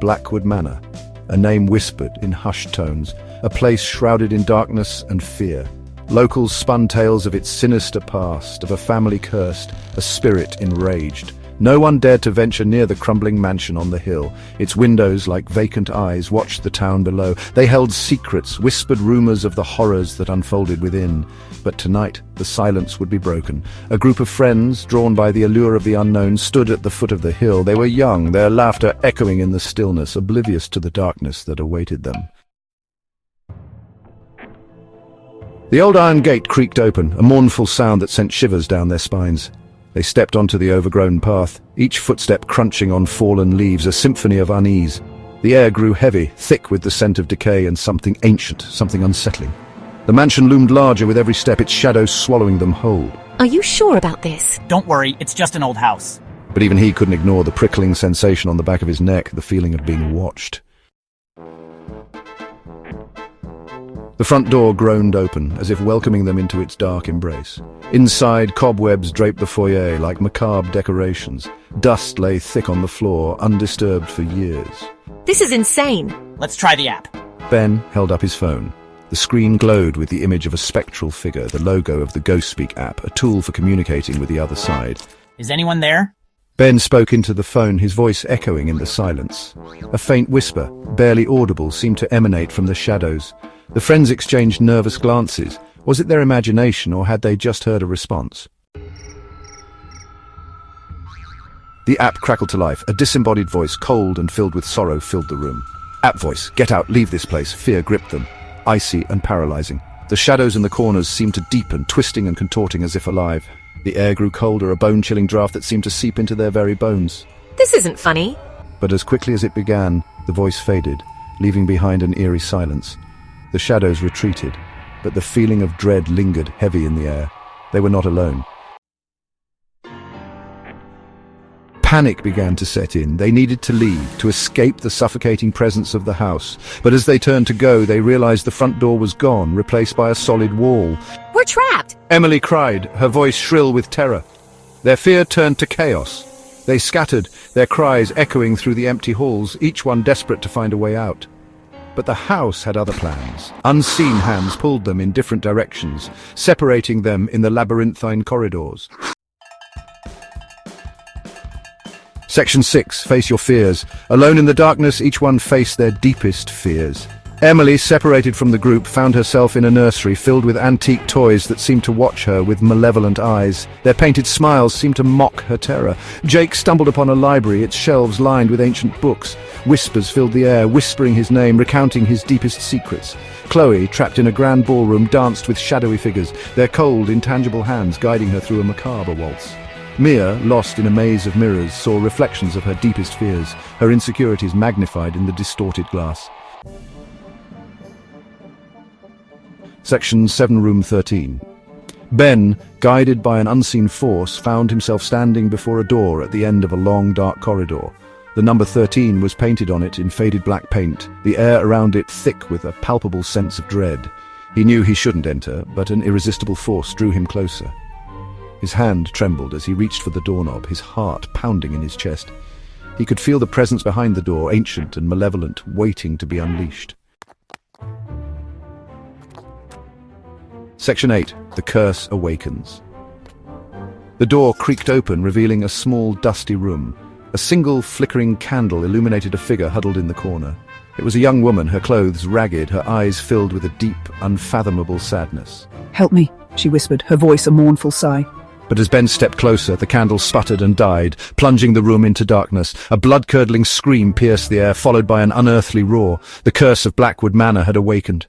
Blackwood Manor, a name whispered in hushed tones, a place shrouded in darkness and fear. Locals spun tales of its sinister past, of a family cursed, a spirit enraged. No one dared to venture near the crumbling mansion on the hill. Its windows, like vacant eyes, watched the town below. They held secrets, whispered rumors of the horrors that unfolded within. But tonight, the silence would be broken. A group of friends, drawn by the allure of the unknown, stood at the foot of the hill. They were young, their laughter echoing in the stillness, oblivious to the darkness that awaited them. The old iron gate creaked open, a mournful sound that sent shivers down their spines. They stepped onto the overgrown path, each footstep crunching on fallen leaves, a symphony of unease. The air grew heavy, thick with the scent of decay and something ancient, something unsettling. The mansion loomed larger with every step, its shadows swallowing them whole. Are you sure about this? Don't worry, it's just an old house. But even he couldn't ignore the prickling sensation on the back of his neck, the feeling of being watched. The front door groaned open, as if welcoming them into its dark embrace. Inside, cobwebs draped the foyer like macabre decorations. Dust lay thick on the floor, undisturbed for years. This is insane. Let's try the app. Ben held up his phone. The screen glowed with the image of a spectral figure, the logo of the GhostSpeak app, a tool for communicating with the other side. Is anyone there? Ben spoke into the phone, his voice echoing in the silence. A faint whisper, barely audible, seemed to emanate from the shadows. The friends exchanged nervous glances. Was it their imagination, or had they just heard a response? The app crackled to life. A disembodied voice, cold and filled with sorrow, filled the room. App voice, get out, leave this place. Fear gripped them, icy and paralyzing. The shadows in the corners seemed to deepen, twisting and contorting as if alive. The air grew colder, a bone-chilling draft that seemed to seep into their very bones. This isn't funny. But as quickly as it began, the voice faded, leaving behind an eerie silence. The shadows retreated, but the feeling of dread lingered heavy in the air. They were not alone. Panic began to set in. They needed to leave, to escape the suffocating presence of the house. But as they turned to go, they realized the front door was gone, replaced by a solid wall. We're trapped! Emily cried, her voice shrill with terror. Their fear turned to chaos. They scattered, their cries echoing through the empty halls, each one desperate to find a way out. But the house had other plans. Unseen hands pulled them in different directions, separating them in the labyrinthine corridors. Section 6, Face Your Fears. Alone in the darkness, each one faced their deepest fears. Emily, separated from the group, found herself in a nursery filled with antique toys that seemed to watch her with malevolent eyes. Their painted smiles seemed to mock her terror. Jake stumbled upon a library, its shelves lined with ancient books. Whispers filled the air, whispering his name, recounting his deepest secrets. Chloe, trapped in a grand ballroom, danced with shadowy figures, their cold, intangible hands guiding her through a macabre waltz. Mia, lost in a maze of mirrors, saw reflections of her deepest fears, her insecurities magnified in the distorted glass. Section 7, Room 13. Ben, guided by an unseen force, found himself standing before a door at the end of a long, dark corridor. The number 13 was painted on it in faded black paint, the air around it thick with a palpable sense of dread. He knew he shouldn't enter, but an irresistible force drew him closer. His hand trembled as he reached for the doorknob, his heart pounding in his chest. He could feel the presence behind the door, ancient and malevolent, waiting to be unleashed. Section 8. The Curse Awakens. The door creaked open, revealing a small, dusty room. A single, flickering candle illuminated a figure huddled in the corner. It was a young woman, her clothes ragged, her eyes filled with a deep, unfathomable sadness. "Help me," she whispered, her voice a mournful sigh. But as Ben stepped closer, the candle sputtered and died, plunging the room into darkness. A blood-curdling scream pierced the air, followed by an unearthly roar. The curse of Blackwood Manor had awakened.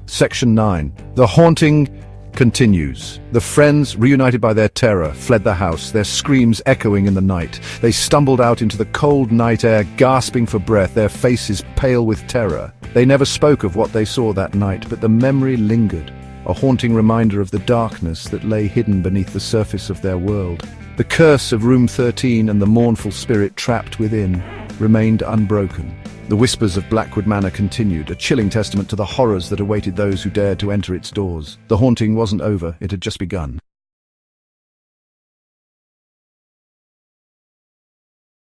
Section 9. The haunting continues. The friends, reunited by their terror, fled the house, their screams echoing in the night. They stumbled out into the cold night air, gasping for breath, their faces pale with terror. They never spoke of what they saw that night, but the memory lingered, a haunting reminder of the darkness that lay hidden beneath the surface of their world. The curse of Room 13 and the mournful spirit trapped within remained unbroken. The whispers of Blackwood Manor continued, a chilling testament to the horrors that awaited those who dared to enter its doors. The haunting wasn't over, it had just begun.